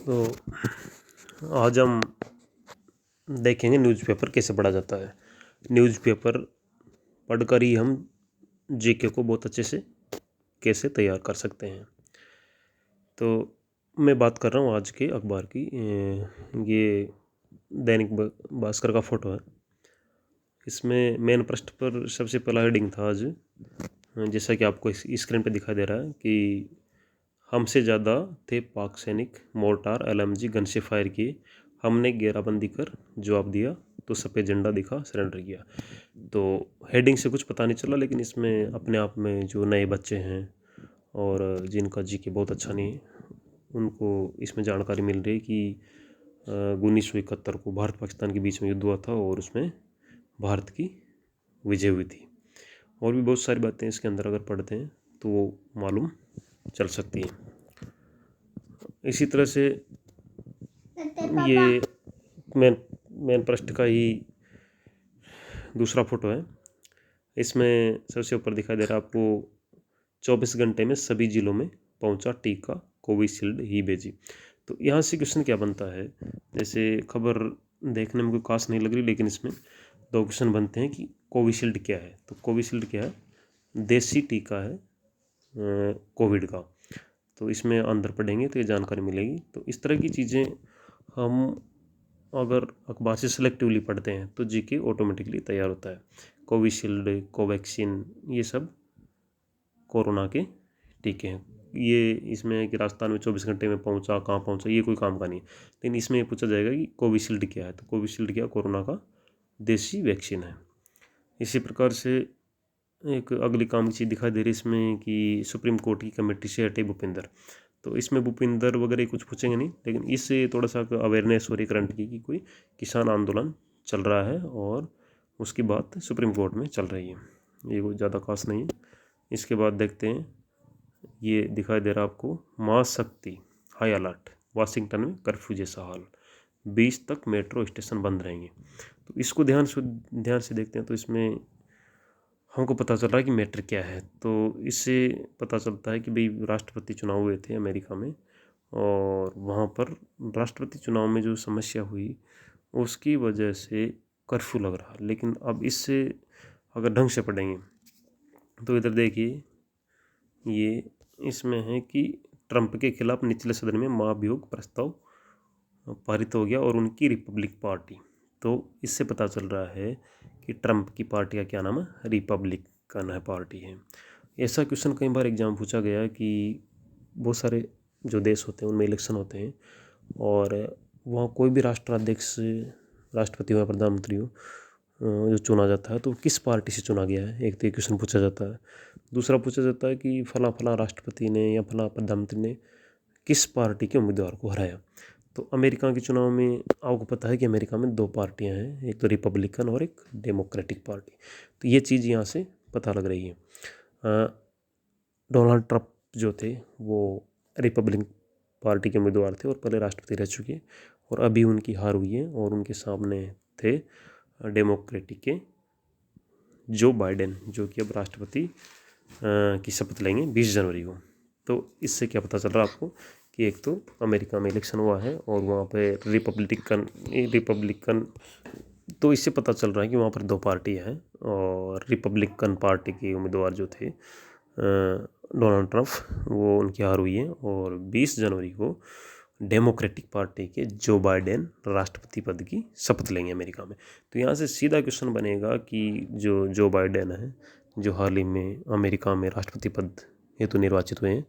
तो आज हम देखेंगे न्यूज़पेपर कैसे पढ़ा जाता है। न्यूज़पेपर पढ़कर ही हम जीके को बहुत अच्छे से कैसे तैयार कर सकते हैं। तो मैं बात कर रहा हूँ आज के अखबार की। ये दैनिक भास्कर का फ़ोटो है। इसमें मेन पृष्ठ पर सबसे पहला हेडिंग था आज, जैसा कि आपको इस स्क्रीन पर दिखाई दे रहा है कि हमसे ज़्यादा थे पाक सैनिक, मोर्टार एलएमजी गन से फायर किए, हमने घेराबंदी कर जवाब दिया तो सफ़ेद झंडा दिखा सरेंडर किया। तो हेडिंग से कुछ पता नहीं चला, लेकिन इसमें अपने आप में जो नए बच्चे हैं और जिनका जीके बहुत अच्छा नहीं है, उनको इसमें जानकारी मिल रही है कि 1971 को भारत पाकिस्तान के बीच में युद्ध हुआ था और उसमें भारत की विजय हुई थी। और भी बहुत सारी बातें इसके अंदर अगर पढ़ते हैं तो वो मालूम चल सकती है। इसी तरह से ये मेन पृष्ठ का ही दूसरा फोटो है। इसमें सबसे ऊपर दिखाई दे रहा है आपको 24 घंटे में सभी जिलों में पहुंचा टीका, कोविशील्ड ही भेजी। तो यहाँ से क्वेश्चन क्या बनता है, जैसे खबर देखने में कोई खास नहीं लग रही, लेकिन इसमें दो क्वेश्चन बनते हैं कि कोविशील्ड क्या है। तो कोविशील्ड क्या है? देसी टीका है कोविड का। तो इसमें अंदर पढ़ेंगे तो ये जानकारी मिलेगी। तो इस तरह की चीज़ें हम अगर अखबार से सेलेक्टिवली पढ़ते हैं तो जीके ऑटोमेटिकली तैयार होता है। कोविशील्ड, कोवैक्सीन, ये सब कोरोना के टीके हैं। ये इसमें है कि राजस्थान में 24 घंटे में पहुंचा, कहाँ पहुंचा, ये कोई काम का नहीं है। लेकिन इसमें पूछा जाएगा कि कोविशील्ड क्या है। तो कोविशील्ड क्या? कोरोना का देसी वैक्सीन है। इसी प्रकार से एक अगली काम की चीज़ दिखाई दे रही है इसमें कि सुप्रीम कोर्ट की कमेटी से हटे भूपिंदर। तो इसमें भूपिंदर वगैरह कुछ पूछेंगे नहीं, लेकिन इससे थोड़ा सा अवेयरनेस हो रही करंट की कि कोई किसान आंदोलन चल रहा है और उसकी बात सुप्रीम कोर्ट में चल रही है। ये कोई ज़्यादा खास नहीं है। इसके बाद देखते हैं, ये दिखाई दे रहा है आपको महाशक्ति हाई अलर्ट, वाशिंगटन में कर्फ्यू जैसा हाल, 20 तक मेट्रो स्टेशन बंद रहेंगे। तो इसको ध्यान से देखते हैं तो इसमें हमको पता चल रहा है कि मैटर क्या है। तो इससे पता चलता है कि भाई राष्ट्रपति चुनाव हुए थे अमेरिका में, और वहाँ पर राष्ट्रपति चुनाव में जो समस्या हुई उसकी वजह से कर्फ्यू लग रहा। लेकिन अब इससे अगर ढंग से पढ़ेंगे तो इधर देखिए, ये इसमें है कि ट्रंप के खिलाफ निचले सदन में महाभियोग प्रस्ताव पारित हो गया और उनकी रिपब्लिक पार्टी। तो इससे पता चल रहा है कि ट्रंप की पार्टी का क्या नाम है? रिपब्लिकन है पार्टी है। ऐसा क्वेश्चन कई बार एग्जाम पूछा गया है कि बहुत सारे जो देश होते हैं उनमें इलेक्शन होते हैं और वहाँ कोई भी राष्ट्राध्यक्ष, राष्ट्रपति हो या प्रधानमंत्री हो, जो चुना जाता है तो किस पार्टी से चुना गया है, एक तो ये क्वेश्चन पूछा जाता है। दूसरा पूछा जाता है कि फला फला राष्ट्रपति ने या फला प्रधानमंत्री ने किस पार्टी के उम्मीदवार को हराया। तो अमेरिका के चुनाव में आपको पता है कि अमेरिका में 2 पार्टियां हैं, एक तो रिपब्लिकन और एक डेमोक्रेटिक पार्टी। तो ये चीज़ यहाँ से पता लग रही है। डोनाल्ड ट्रंप जो थे वो रिपब्लिकन पार्टी के उम्मीदवार थे और पहले राष्ट्रपति रह चुके, और अभी उनकी हार हुई है और उनके सामने थे डेमोक्रेटिक के जो बाइडेन, जो कि अब राष्ट्रपति की शपथ लेंगे 20 जनवरी को। तो इससे क्या पता चल रहा है आपको कि एक तो अमेरिका में इलेक्शन हुआ है और वहाँ पे रिपब्लिकन, तो इससे पता चल रहा है कि वहाँ पर 2 पार्टी हैं और रिपब्लिकन पार्टी के उम्मीदवार जो थे डोनाल्ड ट्रंप, वो उनकी हार हुई है और 20 जनवरी को डेमोक्रेटिक पार्टी के जो बाइडेन राष्ट्रपति पद की शपथ लेंगे अमेरिका में। तो यहाँ से सीधा क्वेश्चन बनेगा कि जो बाइडेन है, जो हाल ही में अमेरिका में राष्ट्रपति पद हेतु निर्वाचित हुए हैं,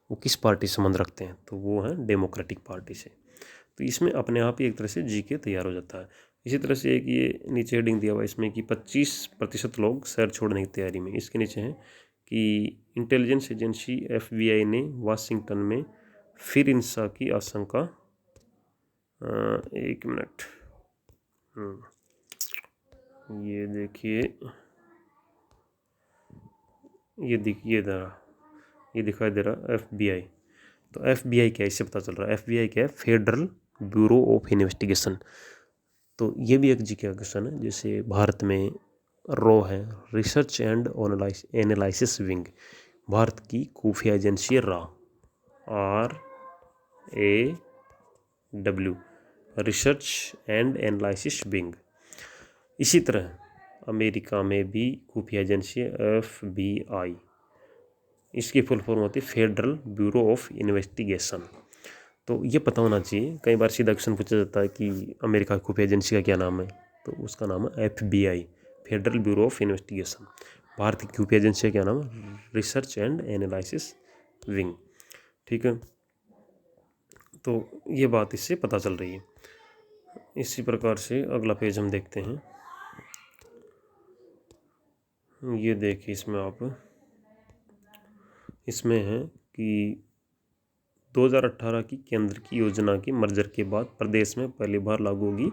वो किस पार्टी से संबंध रखते हैं? तो वो हैं डेमोक्रेटिक पार्टी से। तो इसमें अपने आप ही एक तरह से जीके तैयार हो जाता है। इसी तरह से एक ये नीचे हेडिंग दिया हुआ है इसमें कि 25% लोग शहर छोड़ने की तैयारी में। इसके नीचे है कि इंटेलिजेंस एजेंसी FBI ने वाशिंगटन में फिर हिंसा की आशंका, एक मिनट, ये देखिए, ये दिखाई दे रहा FBI। तो FBI क्या है, इससे पता चल रहा है FBI क्या है? Federal bureau of investigation. तो ये भी एक जीके का क्वेश्चन है। जैसे भारत में रॉ है, research and analysis wing, Bharat की खुफिया agency RA W, research and analysis wing. इसी तरह अमेरिका में भी खुफिया एजेंसी FBI, इसकी फुल फॉर्म होती है फेडरल ब्यूरो ऑफ इन्वेस्टिगेशन। तो ये पता होना चाहिए, कई बार सीधा क्वेश्चन पूछा जाता है कि अमेरिका की खुफिया एजेंसी का क्या नाम है, तो उसका नाम है FBI, federal bureau of investigation. Bharat की खुफिया एजेंसी का क्या नाम है? Research and analysis wing. ठीक है, तो ये बात इससे पता चल रही है। इसी प्रकार से अगला पेज हम देखते हैं। ये देखिए, इसमें आप, इसमें है कि 2018 की केंद्र की योजना की मर्जर के बाद प्रदेश में पहली बार लागू होगी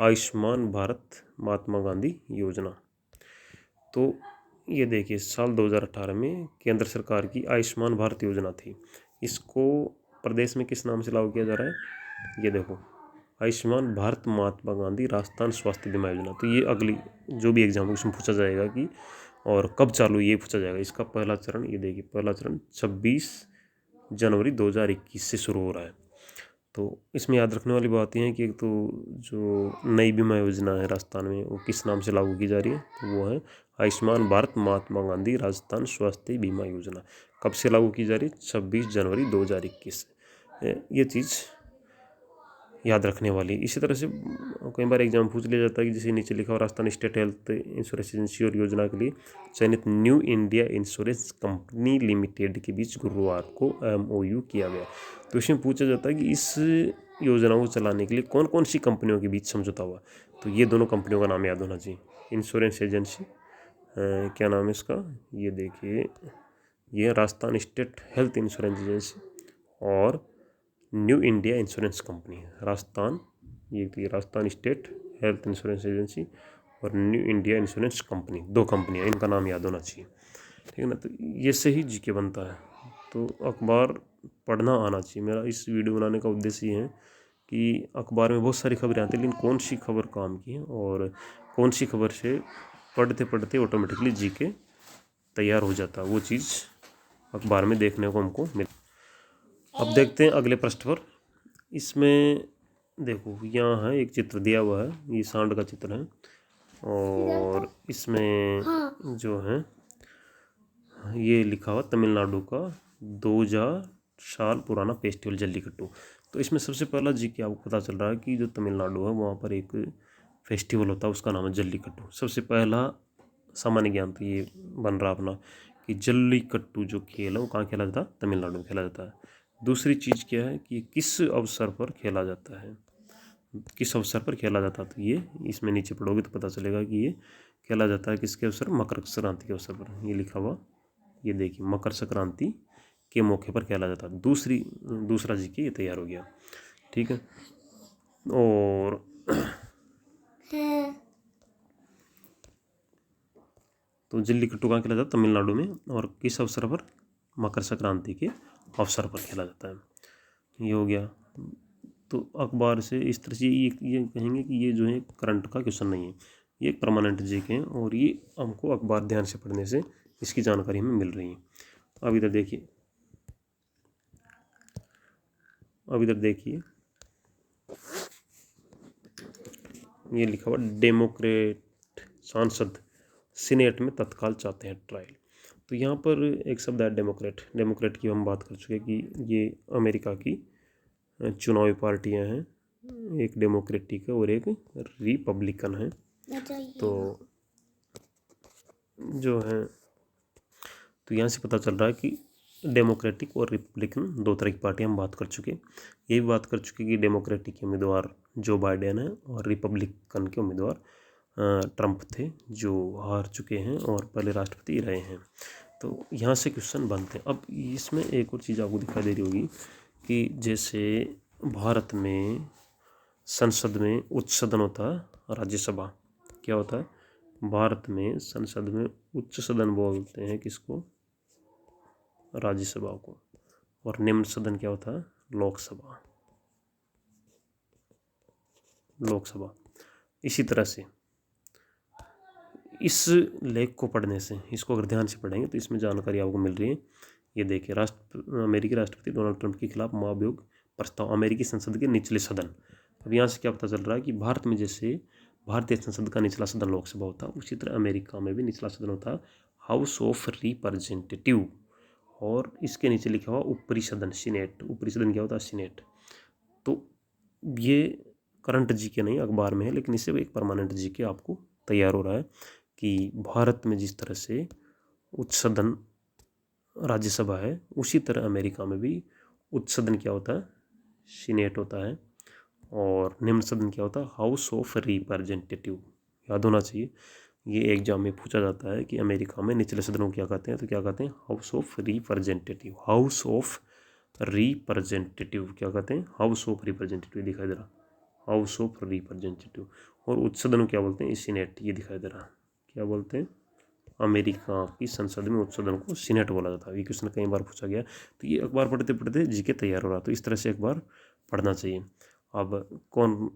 आयुष्मान भारत महात्मा गांधी योजना। तो ये देखिए, साल 2018 में केंद्र सरकार की आयुष्मान भारत योजना थी, इसको प्रदेश में किस नाम से लागू किया जा रहा है? ये देखो, आयुष्मान भारत महात्मा गांधी राजस्थान स्वास्थ्य बीमा योजना। तो ये अगली जो भी एग्जाम उसमें पूछा जाएगा कि और कब चालू, ये पूछा जाएगा। इसका पहला चरण, ये देखिए, पहला चरण 26 जनवरी 2021 से शुरू हो रहा है। तो इसमें याद रखने वाली बात यह है कि एक तो जो नई बीमा योजना है राजस्थान में, वो किस नाम से लागू की जा रही है? तो वो है आयुष्मान भारत महात्मा गांधी राजस्थान स्वास्थ्य बीमा योजना। कब से लागू की जा रही है? 26 जनवरी 2021 से। ये चीज़ याद रखने वाली। इसी तरह से कई बार एग्जाम पूछ लिया जाता है कि जैसे नीचे लिखा हुआ, Rajasthan state health insurance agency और योजना के लिए चयनित new India insurance company limited के बीच गुरुवार को MOU किया गया। तो इसमें पूछा जाता है कि इस योजना को चलाने के लिए कौन कौन सी कंपनियों के बीच समझौता हुआ। तो ये दोनों कंपनियों का नाम याद होना चाहिए। इंश्योरेंस एजेंसी, क्या नाम है इसका? ये देखिए, ये Rajasthan state health insurance agency और new India insurance company. Rajasthan, ये तो Rajasthan state health insurance agency और न्यू इंडिया इंश्योरेंस कंपनी, दो कंपनियां, इनका नाम याद होना चाहिए। ठीक है ना? तो ये से ही जीके बनता है। तो अखबार पढ़ना आना चाहिए। मेरा इस वीडियो बनाने का उद्देश्य ये है कि अखबार में बहुत सारी खबरें आती हैं, लेकिन कौन सी खबर काम की है और कौन सी खबर से पढ़ते पढ़ते ऑटोमेटिकली जीके तैयार हो जाता है, वो चीज़ अखबार में देखने को हमको मिल। अब देखते हैं अगले पृष्ठ पर। इसमें देखो, यहाँ है एक चित्र दिया हुआ है, ये सांड का चित्र है, और इसमें जो है ये लिखा हुआ तमिलनाडु का 2000 साल पुराना फेस्टिवल जल्लीकट्टू। तो इसमें सबसे पहला जी के आपको पता चल रहा है कि जो तमिलनाडु है वहाँ पर एक फेस्टिवल होता है, उसका नाम है जल्लीकट्टू। सबसे पहला सामान्य ज्ञान तो ये बन रहा अपना कि जल्लीकट्टू जो खेल है वो कहाँ खेला जाता है? तमिलनाडु में खेला जाता है। दूसरी चीज़ क्या है कि किस अवसर पर खेला जाता है, किस अवसर पर खेला जाता है? तो ये इसमें नीचे पढ़ोगे तो पता चलेगा कि ये खेला जाता है किसके अवसर? मकर संक्रांति के अवसर पर। ये लिखा हुआ, ये देखिए, मकर संक्रांति के मौके पर खेला जाता है। दूसरा जी के ये तैयार हो गया। ठीक है, और तो जल्लीकट्टू कहाँ खेला जाता है? तमिलनाडु में। और किस अवसर पर? मकर संक्रांति के अवसर पर खेला जाता है। ये हो गया। तो अखबार से इस तरह से ये कहेंगे कि ये जो है करंट का क्वेश्चन नहीं है, ये एक परमानेंट जीके हैं, और ये हमको अखबार ध्यान से पढ़ने से इसकी जानकारी हमें मिल रही है। अब इधर देखिए, ये लिखा हुआ डेमोक्रेट सांसद सीनेट में तत्काल चाहते हैं ट्रायल। तो यहाँ पर एक शब्द है डेमोक्रेट की हम बात कर चुके हैं कि ये अमेरिका की चुनावी पार्टियां हैं, एक डेमोक्रेटिक है और एक रिपब्लिकन है। तो जो है, तो यहाँ से पता चल रहा है कि डेमोक्रेटिक और रिपब्लिकन दो तरह की पार्टियां हम बात कर चुके। ये भी बात कर चुके कि डेमोक्रेटिक के उम्मीदवार जो बाइडेन है और रिपब्लिकन के उम्मीदवार ट्रंप थे, जो हार चुके हैं और पहले राष्ट्रपति रहे हैं। तो यहाँ से क्वेश्चन बनते हैं। अब इसमें एक और चीज़ आपको दिखाई दे रही होगी कि जैसे भारत में संसद में उच्च सदन होता है राज्यसभा, क्या होता है? भारत में संसद में उच्च सदन बोलते हैं किसको? राज्यसभा को। और निम्न सदन क्या होता है? लोकसभा। इसी तरह से इस लेख को पढ़ने से, इसको अगर ध्यान से पढ़ेंगे तो इसमें जानकारी आपको मिल रही है। ये देखिए, अमेरिकी राष्ट्रपति डोनाल्ड ट्रंप के खिलाफ महाभियोग प्रस्ताव अमेरिकी संसद के निचले सदन। अब यहाँ से क्या पता चल रहा है कि भारत में जैसे भारतीय संसद का निचला सदन लोकसभा होता है, उसी तरह अमेरिका में भी निचला सदन होता है हाउस ऑफ रिप्रेजेंटेटिव, और इसके नीचे लिखा हुआ ऊपरी सदन सीनेट। ऊपरी सदन क्या होता है? सीनेट। तो ये करंट जीके नहीं अखबार में है, लेकिन इससे एक परमानेंट जीके आपको तैयार हो रहा है कि भारत में जिस तरह से उच्च सदन राज्यसभा है, उसी तरह अमेरिका में भी उच्च सदन क्या होता है? सीनेट होता है। और निम्न सदन क्या होता है? House of representative. याद होना चाहिए, ये एग्जाम में पूछा जाता है कि अमेरिका में निचले सदन को क्या कहते हैं, तो क्या कहते हैं? House of representative. House of representative क्या कहते हैं? हाउस ऑफ रिप्रेजेंटेटिव दिखाई दे रहा, हाउस ऑफ रिप्रेजेंटेटिव। और उच्च सदन को क्या बोलते हैं? सीनेट। ये दिखाई दे रहा, क्या बोलते हैं? अमेरिका की संसद में उच्च सदन को सीनेट बोला जाता है। ये क्वेश्चन कई बार पूछा गया, तो ये अखबार पढ़ते पढ़ते जीके तैयार हो रहा, तो इस तरह से अखबार पढ़ना चाहिए। अब कौन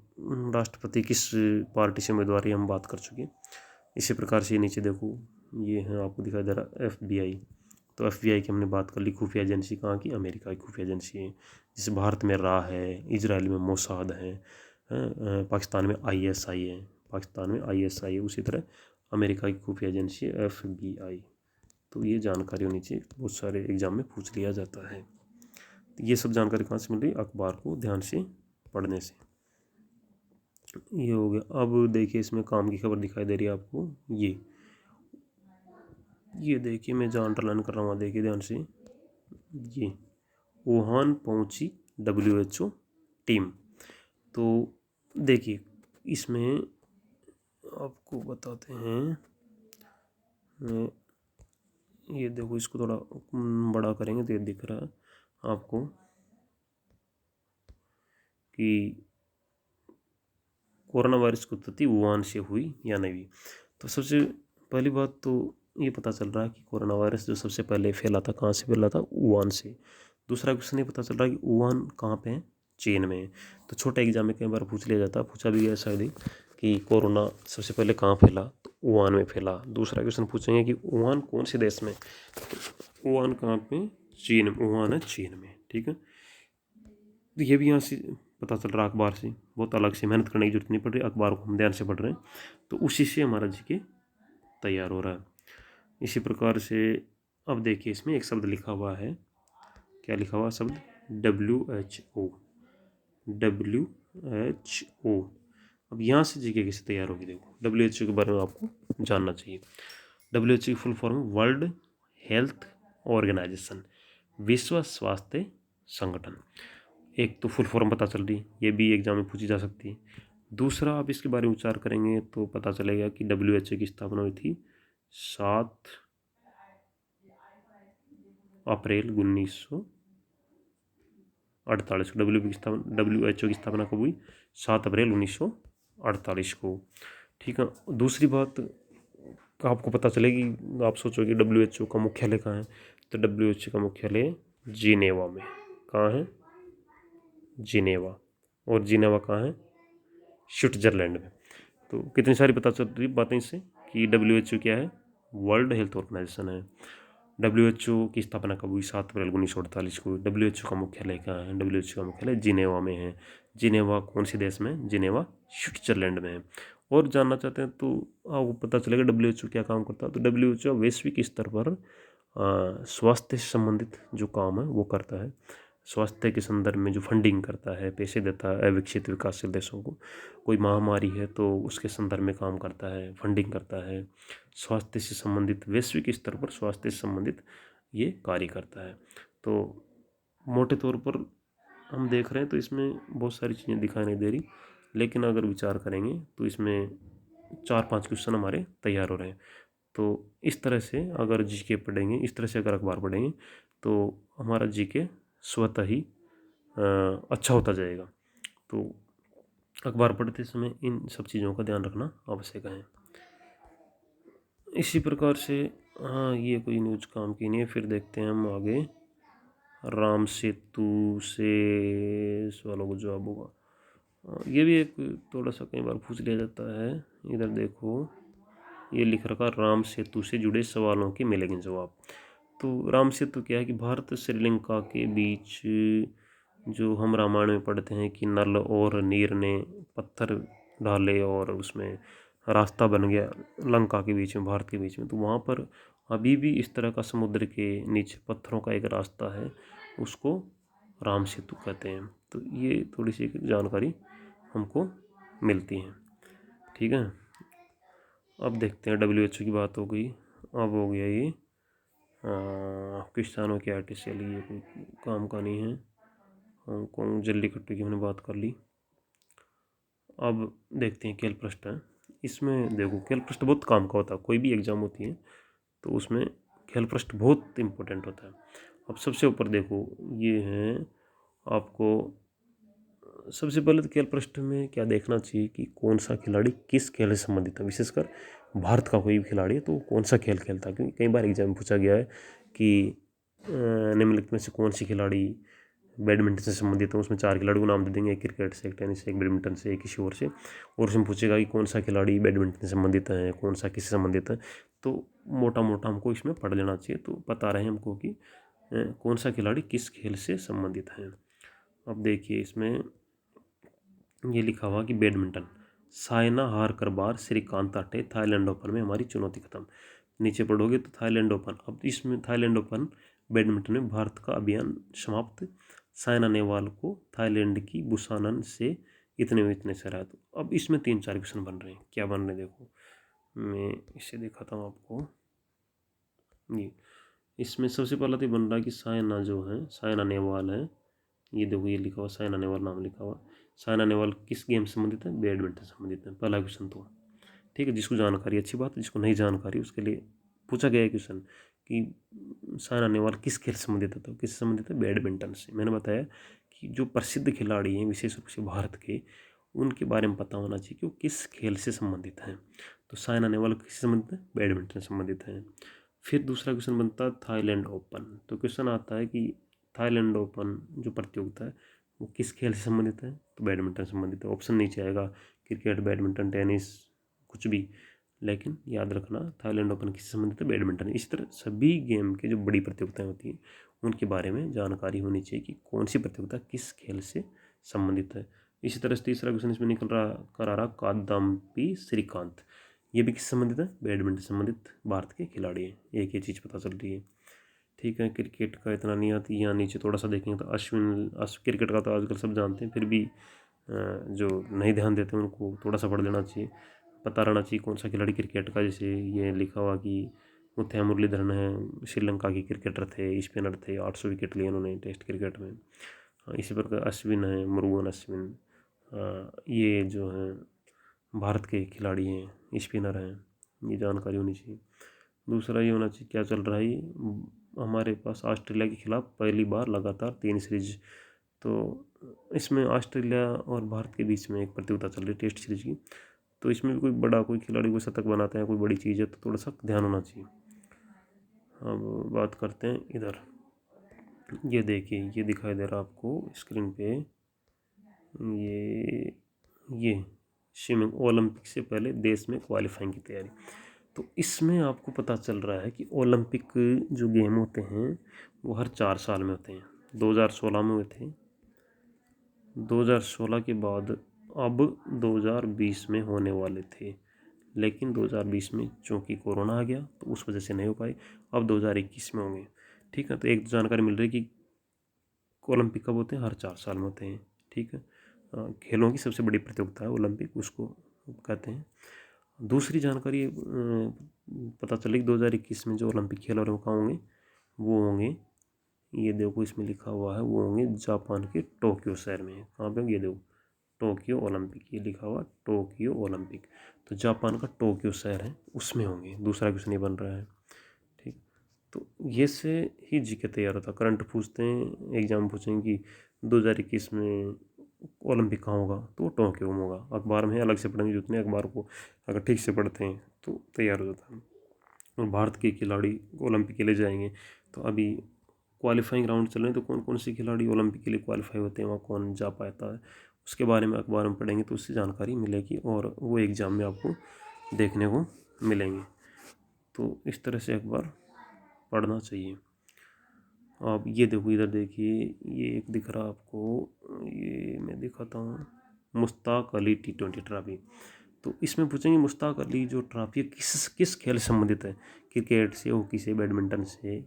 राष्ट्रपति किस पार्टी से उम्मीदवार, हम बात कर चुके। इसी प्रकार से नीचे देखो, ये है आपको दिखाई दे रहा FBI। तो FBI की हमने बात कर ली। खुफिया एजेंसी कहाँ की? अमेरिका की खुफिया एजेंसी है। जैसे भारत में रा है, इजराइल में मोसाद है, पाकिस्तान में ISI है, पाकिस्तान में ISI है। उसी तरह अमेरिका की खुफिया एजेंसी है FBI। तो ये जानकारी होनी चाहिए, बहुत सारे एग्जाम में पूछ लिया जाता है। तो ये सब जानकारी कहाँ से मिल रही है? अखबार को ध्यान से पढ़ने से। ये हो गया। अब देखिए इसमें काम की खबर दिखाई दे रही है आपको, ये देखिए, मैं जहाँ अंडरलाइन कर रहा हूँ देखिए ध्यान से, ये वुहान पहुंची WHO टीम। तो देखिए इसमें आपको बताते हैं, ये देखो इसको थोड़ा बड़ा करेंगे तो ये दिख रहा है आपको कि कोरोना वायरस की उत्पत्ति वुहान से हुई या नहीं। तो सबसे पहली बात तो ये पता चल रहा है कि कोरोना वायरस जो सबसे पहले फैला था, कहाँ से फैला था? वुहान से। दूसरा क्वेश्चन ये पता चल रहा है कि वुहान कहाँ पे है? चीन में। तो छोटे एग्जाम में कई बार पूछ लिया जाता है, पूछा भी गया शायद ही, कि कोरोना सबसे पहले कहाँ फैला? तो वुहान में फैला। दूसरा क्वेश्चन पूछेंगे कि वुहान कौन से देश में? तो वुहान कहाँ पे? चीन। वुहान है चीन में, ठीक है। तो ये भी यहाँ से पता चल रहा है अखबार से, बहुत अलग से मेहनत करने की जरूरत नहीं पड़ रही, अखबार को हम ध्यान से पढ़ रहे हैं तो उसी से हमारा जीके तैयार हो रहा है। इसी प्रकार से अब देखिए इसमें एक शब्द लिखा हुआ है, क्या लिखा हुआ शब्द? WHO। WHO। अब यहाँ से जीके कैसे तैयार होगी? देखो WHO के बारे में आपको जानना चाहिए। WHO की full form world health organisation, विश्व स्वास्थ्य संगठन। एक तो फुल फॉर्म पता चल रही, ये भी एग्जाम में पूछी जा सकती है। दूसरा आप इसके बारे में विचार करेंगे तो पता चलेगा कि WHO की स्थापना हुई थी 7 अप्रैल 1948 को। WHO की स्थापना कब हुई? 7 अप्रैल 1948 को, ठीक है। दूसरी बात आपको पता चलेगी, आप सोचोगे WHO का मुख्यालय कहाँ है? तो WHO का मुख्यालय जिनेवा में। कहाँ है? जिनेवा। और जिनेवा कहाँ है? स्विट्जरलैंड में। तो कितनी सारी पता चल रही बातें इससे कि WHO क्या है? वर्ल्ड हेल्थ ऑर्गेनाइजेशन है। WHO की स्थापना कब हुई? 7 अप्रैल 1948 को। WHO का मुख्यालय कहाँ है? WHO का मुख्यालय जिनेवा में है। जिनेवा कौन से देश में? जिनेवा स्विट्जरलैंड में है। और जानना चाहते हैं तो आपको पता चलेगा WHO क्या काम करता है। तो WHO वैश्विक स्तर पर स्वास्थ्य से संबंधित जो काम है वो करता है। स्वास्थ्य के संदर्भ में जो फंडिंग करता है, पैसे देता है अविकसित विकासशील देशों को। कोई महामारी है तो उसके संदर्भ में काम करता है, फंडिंग करता है। स्वास्थ्य से संबंधित वैश्विक स्तर पर स्वास्थ्य से संबंधित ये कार्य करता है। तो मोटे तौर पर हम देख रहे हैं तो इसमें बहुत सारी चीज़ें दिखाई नहीं दे रही, लेकिन अगर विचार करेंगे तो इसमें 4-5 क्वेश्चन हमारे तैयार हो रहे हैं। तो इस तरह से अगर जीके पढ़ेंगे, इस तरह से अगर अखबार पढ़ेंगे तो हमारा जीके स्वतः ही अच्छा होता जाएगा। तो अखबार पढ़ते समय इन सब चीज़ों का ध्यान रखना आवश्यक है। इसी प्रकार से हाँ, ये कोई न्यूज़ काम की नहीं है। फिर देखते हैं हम आगे, राम सेतु से सवालों को जवाब होगा। ये भी एक थोड़ा सा कई बार पूछ लिया जाता है। इधर देखो ये लिख रखा, राम सेतु से जुड़े सवालों के मिलेंगे जवाब। तो राम सेतु क्या है कि भारत श्रीलंका के बीच जो हम रामायण में पढ़ते हैं कि नल और नीर ने पत्थर डाले और उसमें रास्ता बन गया लंका के बीच में, भारत के बीच में, तो वहाँ पर अभी भी इस तरह का समुद्र के नीचे पत्थरों का एक रास्ता है, उसको राम सेतु कहते हैं। तो ये थोड़ी सी जानकारी हमको मिलती है। ठीक है, अब देखते हैं WHO की बात हो गई, अब हो गया ये किसानों की आर्टिफिशियल, ये कोई काम का नहीं है। हांगकॉन्ग जल्लीकट्टू की हमने बात कर ली। अब देखते हैं खेल पृष्ठ है। इसमें देखो खेल पृष्ठ बहुत काम का होता है, कोई भी एग्जाम होती है तो उसमें खेल पृष्ठ बहुत इम्पोर्टेंट होता है। अब सबसे ऊपर देखो ये है, आपको सबसे पहले तो खेल पृष्ठ में क्या देखना चाहिए कि कौन सा खिलाड़ी किस खेल से संबंधित है, विशेषकर भारत का कोई भी खिलाड़ी है तो कौन सा खेल खेलता है। क्योंकि कई बार एग्जाम में पूछा गया है कि निम्नलिखित में से कौन सी खिलाड़ी बैडमिंटन से संबंधित है, उसमें 4 खिलाड़ी को नाम दे देंगे, एक क्रिकेट से, एक टेनिस से, एक बैडमिंटन से, एक किसी और से, और उसमें पूछेगा कि कौन सा खिलाड़ी बैडमिंटन से संबंधित है, कौन सा किससे संबंधित है। तो मोटा मोटा हमको इसमें पढ़ लेना चाहिए, तो पता रहे हमको कि कौन सा खिलाड़ी किस खेल से संबंधित है। अब देखिए इसमें ये लिखा हुआ कि बैडमिंटन, सायना हार कर बार, श्रीकांत आटे, थाईलैंड ओपन में हमारी चुनौती खत्म। नीचे पढ़ोगे तो थाईलैंड ओपन, अब इसमें थाईलैंड ओपन बैडमिंटन में भारत का अभियान समाप्त, सायना नेहवाल को थाईलैंड की बुसानन से इतने से हराया। तो अब इसमें 3-4 क्वेश्चन बन रहे हैं, क्या बन रहे हैं देखो, मैं इसे दिखाता हूँ आपको। ये इसमें सबसे पहला तो बन रहा है कि सायना जो है, सायना नेहवाल है, ये देखो ये लिखा हुआ सायना नेहवाल नाम लिखा हुआ। सायना नेहवाल किस गेम से संबंधित है, बैडमिंटन से संबंधित है, पहला क्वेश्चन तो। ठीक है, जिसको जानकारी अच्छी बात है, जिसको नहीं जानकारी उसके लिए पूछा गया है क्वेश्चन कि सायना नेहवाल किस खेल से संबंधित है, तो किससे संबंधित है, बैडमिंटन से। मैंने बताया कि जो प्रसिद्ध खिलाड़ी हैं विशेष रूप से भारत के, उनके बारे में पता होना चाहिए कि वो किस खेल से संबंधित हैं। तो सायना नेहवाल किससे संबंधित है, बैडमिंटन से संबंधित है। फिर दूसरा क्वेश्चन बनता है थाईलैंड ओपन, तो क्वेश्चन आता है कि थाईलैंड ओपन जो प्रतियोगिता है वो किस खेल से संबंधित है, तो बैडमिंटन से संबंधित है। ऑप्शन नीचे आएगा क्रिकेट, बैडमिंटन, टेनिस, कुछ भी, लेकिन याद रखना थाईलैंड ओपन किससे संबंधित है, बैडमिंटन। इस तरह सभी गेम के जो बड़ी प्रतियोगिताएं होती हैं उनके बारे में जानकारी होनी चाहिए कि कौन सी प्रतियोगिता किस खेल से संबंधित है। इसी तरह से तीसरा क्वेश्चन इसमें निकल रहा करा रहा कादम्बी श्रीकांत, ये भी किस संबंधित है, बैडमिंटन संबंधित भारत के खिलाड़ी हैं, एक ये चीज़ पता चल रही है। ठीक है, क्रिकेट का इतना नहीं आती, यहाँ नीचे थोड़ा सा देखेंगे तो अश्विन, क्रिकेट का तो आजकल सब जानते हैं, फिर भी जो नहीं ध्यान देते हैं उनको थोड़ा सा पढ़ लेना चाहिए, पता रहना चाहिए कौन सा खिलाड़ी क्रिकेट का। जैसे ये लिखा हुआ कि मुथैया मुरलीधरन है, श्रीलंका के क्रिकेटर थे, स्पिनर थे, 800 विकेट लिए उन्होंने टेस्ट क्रिकेट में। इसी प्रकार अश्विन है, मुरुगन अश्विन, ये जो है भारत के खिलाड़ी हैं, स्पिनर हैं, ये जानकारी होनी चाहिए। दूसरा ये होना चाहिए क्या चल रहा है, हमारे पास ऑस्ट्रेलिया के खिलाफ पहली बार लगातार 3 सीरीज, तो इसमें ऑस्ट्रेलिया और भारत के बीच में एक प्रतियोगिता चल रही है टेस्ट सीरीज की, तो इसमें भी कोई बड़ा कोई खिलाड़ी कोई शतक बनाता है, कोई बड़ी चीज़ है, तो थोड़ा सा ध्यान होना चाहिए। अब बात करते हैं इधर, ये देखिए ये दिखाई दे रहा आपको स्क्रीन पे, ये स्विमिंग ओलंपिक से पहले देश में क्वालिफाइंग की तैयारी। तो इसमें आपको पता चल रहा है कि ओलंपिक जो गेम होते हैं वो हर 4 साल में होते हैं। 2016 में हुए थे, 2016 के बाद अब 2020 में होने वाले थे, लेकिन 2020 में चूँकि कोरोना आ गया तो उस वजह से नहीं हो पाए, अब 2021 में होंगे। ठीक है, तो एक जानकारी मिल रही है कि ओलंपिक कब होते हैं, हर 4 साल में होते हैं। ठीक है, खेलों की सबसे बड़ी प्रतियोगिता है ओलंपिक, उसको कहते हैं। दूसरी जानकारी पता चली कि 2021 में जो ओलंपिक खेल हो रहे हैं वो कहाँ होंगे, वो होंगे, ये देखो इसमें लिखा हुआ है, वो होंगे जापान के टोक्यो शहर में। कहाँ पे होंगे, ये देखो टोक्यो ओलंपिक, ये लिखा हुआ टोक्यो ओलंपिक, तो जापान का टोक्यो शहर है उसमें होंगे। दूसरा क्वेश्चन ये बन रहा है। ठीक, तो ये से ही जीके तैयार होता, करंट पूछते हैं, एग्जाम पूछेंगे कि 2021 में ओलंपिक कहाँ होगा, तो टोक्यो में होगा। अखबार में अलग से पढ़ेंगे, जितने अखबार को अगर ठीक से पढ़ते हैं तो तैयार हो जाता है। और भारत के खिलाड़ी ओलंपिक के लिए जाएंगे, तो अभी क्वालिफाइंग राउंड चल रहे हैं, तो कौन कौन से खिलाड़ी ओलंपिक के लिए क्वालिफाई होते हैं, वहाँ कौन जा पाता है, उसके बारे में अखबार में पढ़ेंगे तो उससे जानकारी मिलेगी और वो एग्ज़ाम में आपको देखने को मिलेंगे। तो इस तरह से अखबार पढ़ना चाहिए। आप ये देखो, इधर देखिए, ये एक दिख रहा आपको, ये मैं दिखाता हूँ, मुश्ताक अली T20 ट्रॉफी। तो इसमें पूछेंगे मुश्ताक अली जो ट्रॉफी है किस किस खेल से संबंधित है, क्रिकेट से, हॉकी से, बैडमिंटन से,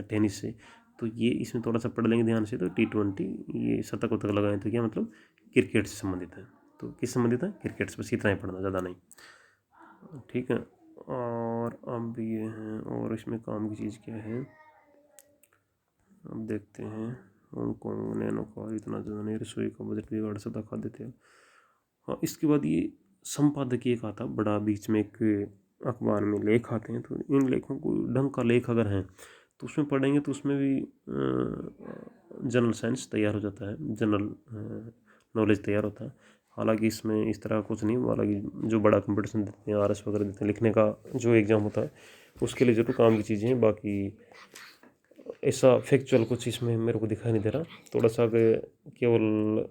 टेनिस से। तो ये इसमें थोड़ा सा पढ़ लेंगे ध्यान से, तो T20 ये शतक उतक लगाएं तो क्या मतलब क्रिकेट से संबंधित है। तो किस संबंधित है, क्रिकेट से, बस इतना ही पढ़ना, ज़्यादा नहीं, ठीक है। और अब ये हैं, और इसमें काम की चीज़ क्या है, अब देखते हैं। हांगकॉन्ग नैनो कार इतना ज़्यादा नहीं, रसोई का बजट बिगाड़ सकता खाद्य तेल। हाँ, इसके बाद ये संपादकीय एक आता बड़ा, बीच में एक अखबार में लेख आते हैं, तो इन लेखों को ढंग का लेख अगर हैं तो उसमें पढ़ेंगे तो उसमें भी जनरल साइंस तैयार हो जाता है, जनरल नॉलेज तैयार होता है। हालांकि इसमें इस तरह कुछ नहीं, हालांकि जो बड़ा कंपटीशन देते हैं, RS वगैरह देते हैं, लिखने का जो एग्ज़ाम होता है उसके लिए जरूर काम की चीज़ें हैं। बाकी ऐसा फैक्चुअल कुछ इसमें मेरे को दिखाई नहीं दे रहा, थोड़ा सा केवल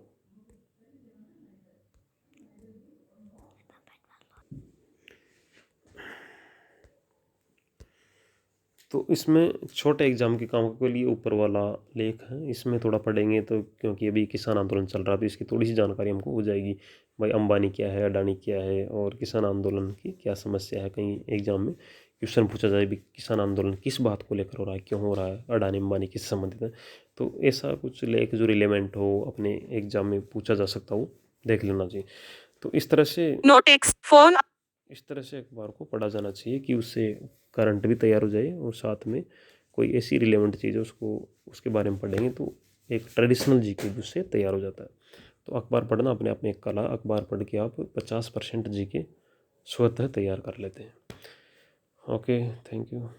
तो इसमें छोटे एग्जाम के काम के लिए ऊपर वाला लेख है, इसमें थोड़ा पढ़ेंगे तो, क्योंकि अभी किसान आंदोलन चल रहा है तो इसकी थोड़ी सी जानकारी हमको हो जाएगी, भाई अंबानी क्या है, अडानी क्या है, और किसान आंदोलन की क्या समस्या है। कहीं एग्जाम में क्वेश्चन पूछा जाए भी किसान आंदोलन किस बात को लेकर हो रहा है, क्यों हो रहा है, अडानी अंबानी किस संबंधित है, तो ऐसा कुछ लेख जो रिलेवेंट हो अपने एग्जाम में पूछा जा सकता हो, देख लेना चाहिए। तो इस तरह से नोटिक्स फोन, इस तरह से अखबार को पढ़ा जाना चाहिए कि उससे करंट भी तैयार हो जाए, और साथ में कोई ऐसी रिलेवेंट चीज़ है उसको, उसके बारे में पढ़ेंगे तो एक ट्रेडिशनल जीके उससे तैयार हो जाता है। तो अखबार पढ़ना अपने आप में एक कला, अखबार पढ़ के आप 50% जीके स्वतः तैयार कर लेते हैं। Okay, thank you.